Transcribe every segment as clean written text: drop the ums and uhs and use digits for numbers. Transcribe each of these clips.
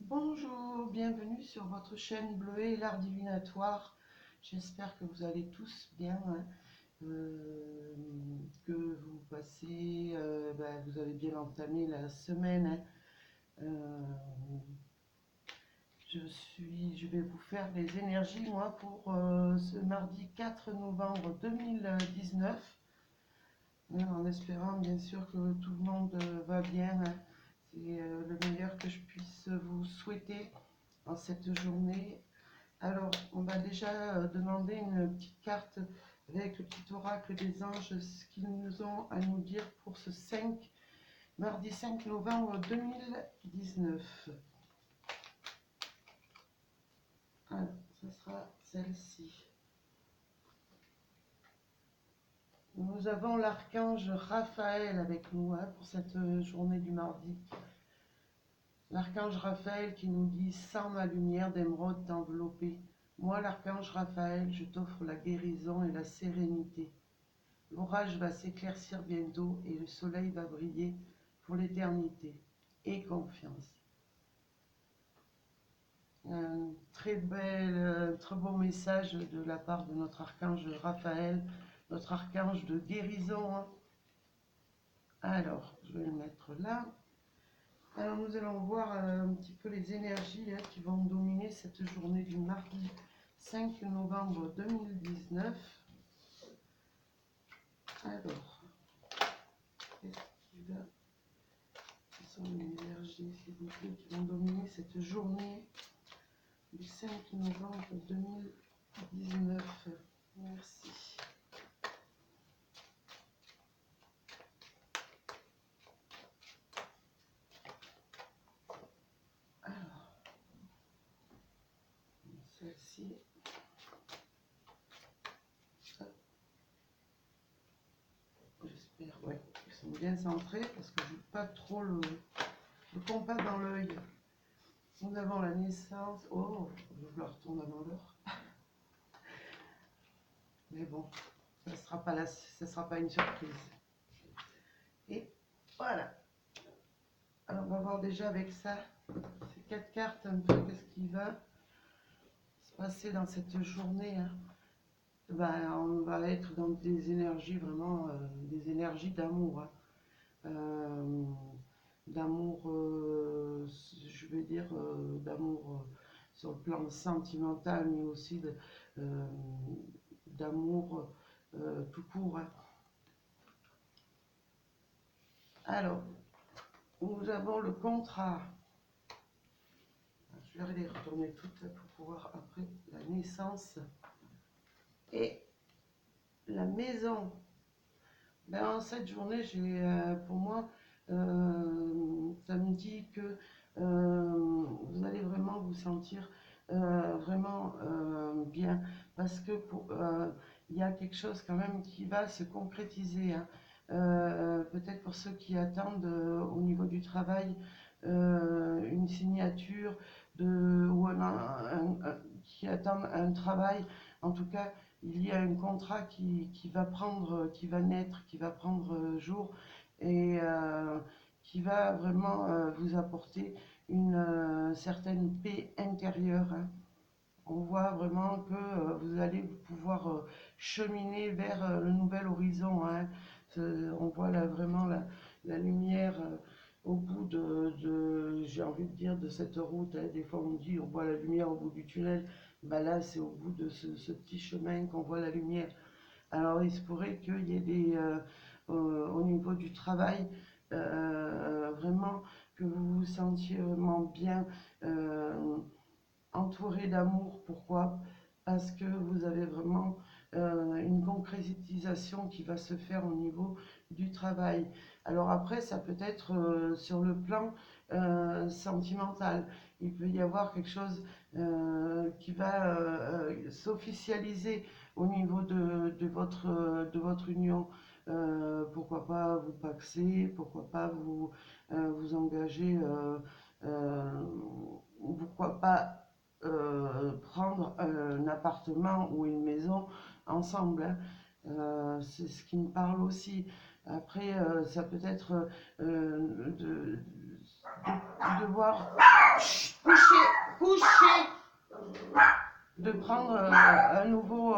Bonjour, bienvenue sur votre chaîne Bleuet, l'art divinatoire. J'espère que vous allez tous bien, hein, que vous passez, vous avez bien entamé la semaine. Hein. Je vais vous faire les énergies, moi, pour ce mardi 4 novembre 2019, en espérant bien sûr que tout le monde va bien. Hein. C'est le meilleur que je puisse vous souhaiter en cette journée. Alors, on va déjà demander une petite carte avec le petit oracle des anges, ce qu'ils nous ont à nous dire pour ce mardi 5 novembre 2019. Alors, ce sera celle-ci. Nous avons l'archange Raphaël avec nous pour cette journée du mardi. L'archange Raphaël qui nous dit « Sans ma lumière d'émeraude t'envelopper, moi l'archange Raphaël, je t'offre la guérison et la sérénité. L'orage va s'éclaircir bientôt et le soleil va briller pour l'éternité. Aie confiance. » Un très beau message de la part de notre archange Raphaël, notre archange de guérison. Alors, je vais le mettre là. Alors, nous allons voir un petit peu les énergies qui vont dominer cette journée du mardi 5 novembre 2019. Alors, qu'est-ce qui va... Ce sont les énergies, s'il vous plaît, qui vont dominer cette journée du 5 novembre 2019. Merci. Alors, celle-ci. J'espère, ouais, qu'ils sont bien centrés parce que je n'ai pas trop le compas dans l'œil. Nous avons la naissance. Oh, je la retourne avant l'heure. Mais bon, ça ne sera pas une surprise. Et voilà. Alors, on va voir déjà avec ça, ces 4 cartes, un peu qu'est-ce qui va se passer dans cette journée. Hein. On va être dans des énergies vraiment, des énergies d'amour. Hein. D'amour, je vais dire, d'amour sur le plan sentimental, mais aussi d'amour tout court. Hein. Alors, nous avons le contrat. Je vais les retourner toutes pour pouvoir après la naissance et la maison. En cette journée, pour moi, ça me dit que vous allez vraiment vous sentir vraiment bien parce que il y a quelque chose quand même qui va se concrétiser. Hein. Peut-être pour ceux qui attendent au niveau du travail une signature ou qui attendent un travail, en tout cas il y a un contrat qui va naître, qui va prendre jour et qui va vraiment vous apporter une certaine paix intérieure. Hein. On voit vraiment que vous allez pouvoir cheminer vers le nouvel horizon. Hein. On voit là vraiment la lumière au bout j'ai envie de dire, de cette route. Hein. Des fois on dit on voit la lumière au bout du tunnel. Là c'est au bout de ce petit chemin qu'on voit la lumière. Alors il se pourrait qu'il y ait au niveau du travail, vraiment que vous vous sentiez vraiment bien entouré d'amour. Pourquoi? Parce que vous avez vraiment une concrétisation qui va se faire au niveau du travail. Alors après, ça peut être sur le plan sentimental. Il peut y avoir quelque chose qui va s'officialiser au niveau de votre union. Pourquoi pas vous paxer, pourquoi pas vous engager, pourquoi pas prendre un appartement ou une maison ensemble. Hein. C'est ce qui me parle aussi. Après, ça peut être de voir Chut, coucher, coucher. De prendre un nouveau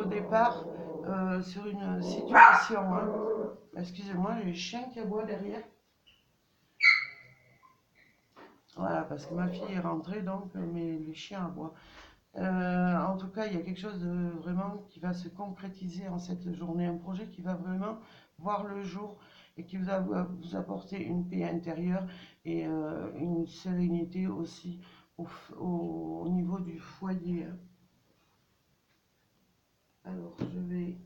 départ sur une situation. Hein. Excusez-moi, j'ai les chiens qui aboient derrière. Voilà, parce que ma fille est rentrée, donc les chiens aboient. En tout cas, il y a quelque chose de vraiment qui va se concrétiser en cette journée, un projet qui va vraiment voir le jour et qui va vous apporter une paix intérieure et une sérénité aussi au niveau du foyer. Alors, je vais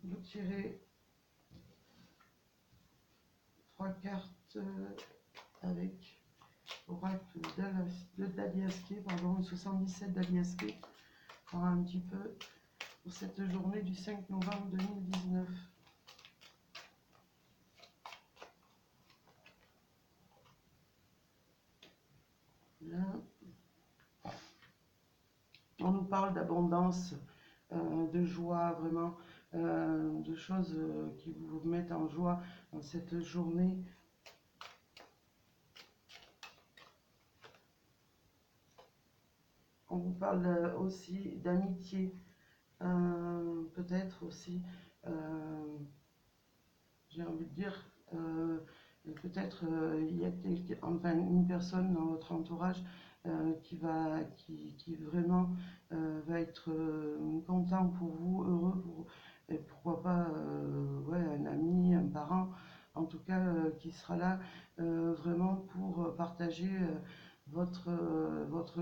vous tirer 3 cartes avec l'oracle de Daliasquet, pardon, 77 Daliasquet, voir un petit peu pour cette journée du 5 novembre 2019. Là, on nous parle d'abondance, de joie, vraiment, de choses qui vous mettent en joie dans cette journée. On vous parle aussi d'amitié, peut-être aussi, j'ai envie de dire, peut-être il y a une personne dans votre entourage qui vraiment va être content pour vous, heureux pour, et pourquoi pas ouais, un ami, un parent, en tout cas qui sera là vraiment pour partager votre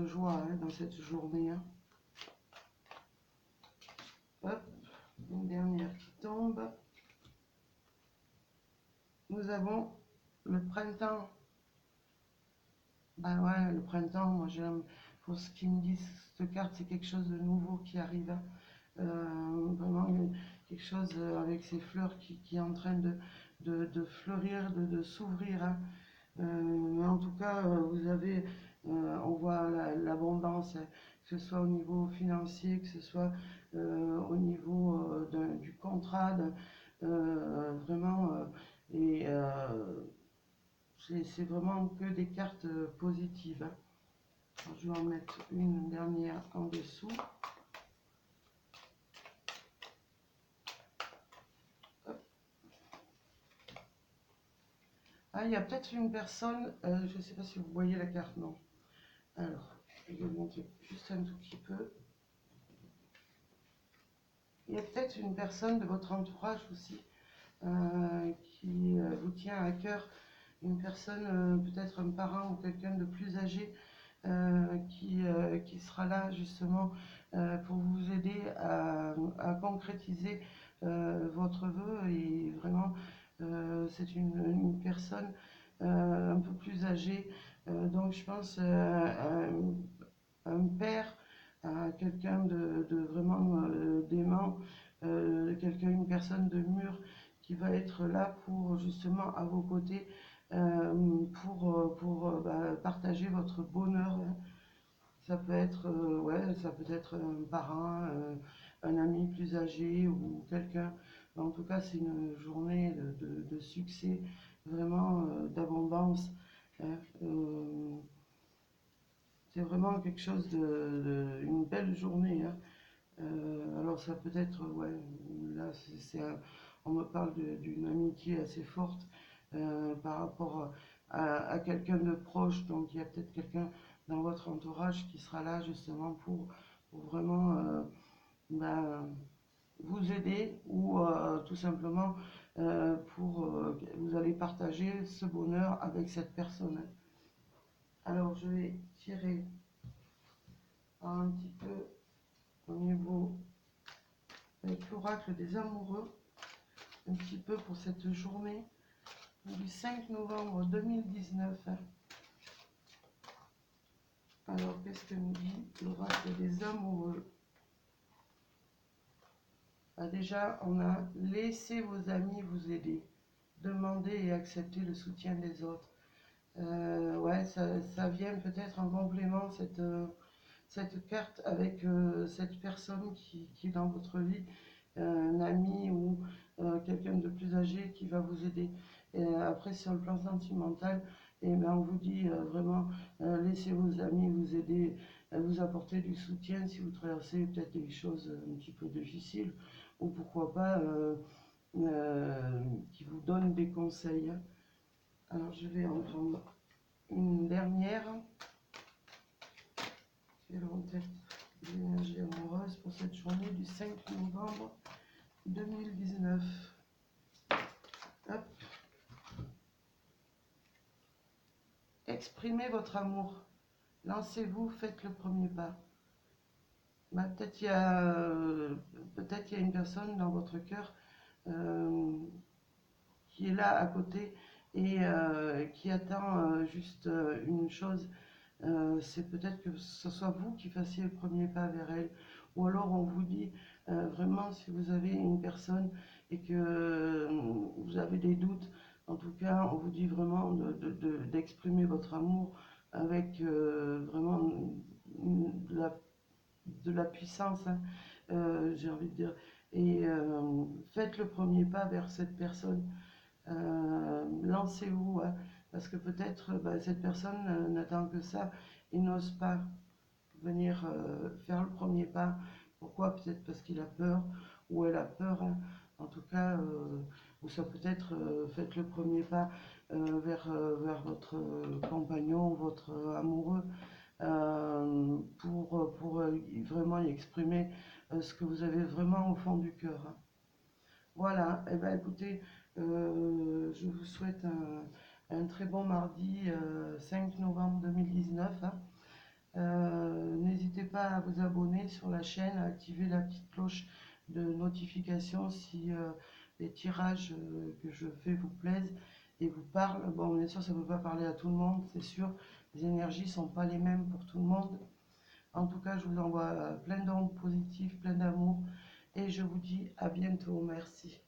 joie hein, dans cette journée. Hein. Hop, une dernière qui tombe. Nous avons le printemps. Ben ouais, le printemps, moi j'aime, pour ce qui me dit cette carte, c'est quelque chose de nouveau qui arrive. Hein. Vraiment quelque chose avec ces fleurs qui est en train de fleurir, de s'ouvrir. Hein. Mais en tout cas, vous avez, on voit l'abondance, hein, que ce soit au niveau financier, que ce soit au niveau du contrat, vraiment, et c'est vraiment que des cartes positives. Hein. Alors, je vais en mettre une dernière en dessous. Hop. Ah, il y a peut-être une personne, je ne sais pas si vous voyez la carte, non. Alors, je vais vous montrer juste un tout petit peu. Il y a peut-être une personne de votre entourage aussi qui vous tient à cœur, une personne, peut-être un parent ou quelqu'un de plus âgé qui sera là justement pour vous aider à concrétiser votre vœu et vraiment c'est une personne un peu plus âgée, donc je pense un père, à quelqu'un de vraiment d'aimant, une personne de mûre qui va être là pour justement à vos côtés pour partager votre bonheur. Hein. Ça peut être, ouais, ça peut être un parent, un ami plus âgé ou quelqu'un. En tout cas, c'est une journée de succès, vraiment d'abondance. Hein. C'est vraiment quelque chose une belle journée. Hein. Alors ça peut être, ouais, là on me parle d'une amitié assez forte par rapport à quelqu'un de proche, donc il y a peut-être quelqu'un dans votre entourage qui sera là justement pour vraiment vous aider ou tout simplement vous allez partager ce bonheur avec cette personne. Alors je vais tirer un petit peu au niveau avec l'oracle des amoureux, un petit peu pour cette journée du 5 novembre 2019. Alors, qu'est-ce que nous dit l'oracle des amoureux? Déjà, on a laissé vos amis vous aider, demandez et acceptez le soutien des autres. Ouais, ça vient peut-être en complément cette carte avec cette personne qui est dans votre vie, un ami ou quelqu'un de plus âgé qui va vous aider. Et après, sur le plan sentimental, Et bien on vous dit vraiment, laissez vos amis vous aider, vous apporter du soutien si vous traversez peut-être des choses un petit peu difficiles, ou pourquoi pas qui vous donnent des conseils. Alors je vais en prendre une dernière. Quelle vont être les énergies amoureuses pour cette journée du 5 novembre 2019. Hop. Exprimez votre amour. Lancez-vous, faites le premier pas. Bah, peut-être il y a une personne dans votre cœur qui est là à côté et qui attend juste une chose. C'est peut-être que ce soit vous qui fassiez le premier pas vers elle. Ou alors on vous dit vraiment si vous avez une personne et que vous avez des doutes, en tout cas on vous dit vraiment d'exprimer votre amour avec vraiment de la puissance, hein, j'ai envie de dire. Et faites le premier pas vers cette personne. Lancez-vous, hein, parce que peut-être cette personne n'attend que ça et n'ose pas venir faire le premier pas. Pourquoi? Peut-être parce qu'il a peur ou elle a peur, hein. En tout cas, ou ça peut-être faites le premier pas vers votre compagnon, votre amoureux, pour vraiment y exprimer ce que vous avez vraiment au fond du cœur, hein. Voilà, et ben écoutez, je vous souhaite un très bon mardi 5 novembre 2019, hein. N'hésitez pas à vous abonner sur la chaîne, à activer la petite cloche de notification si les tirages que je fais vous plaisent et vous parlent. Bon, bien sûr, ça ne peut pas parler à tout le monde, c'est sûr. Les énergies ne sont pas les mêmes pour tout le monde. En tout cas, je vous envoie plein d'ondes positives, plein d'amour et je vous dis à bientôt. Merci.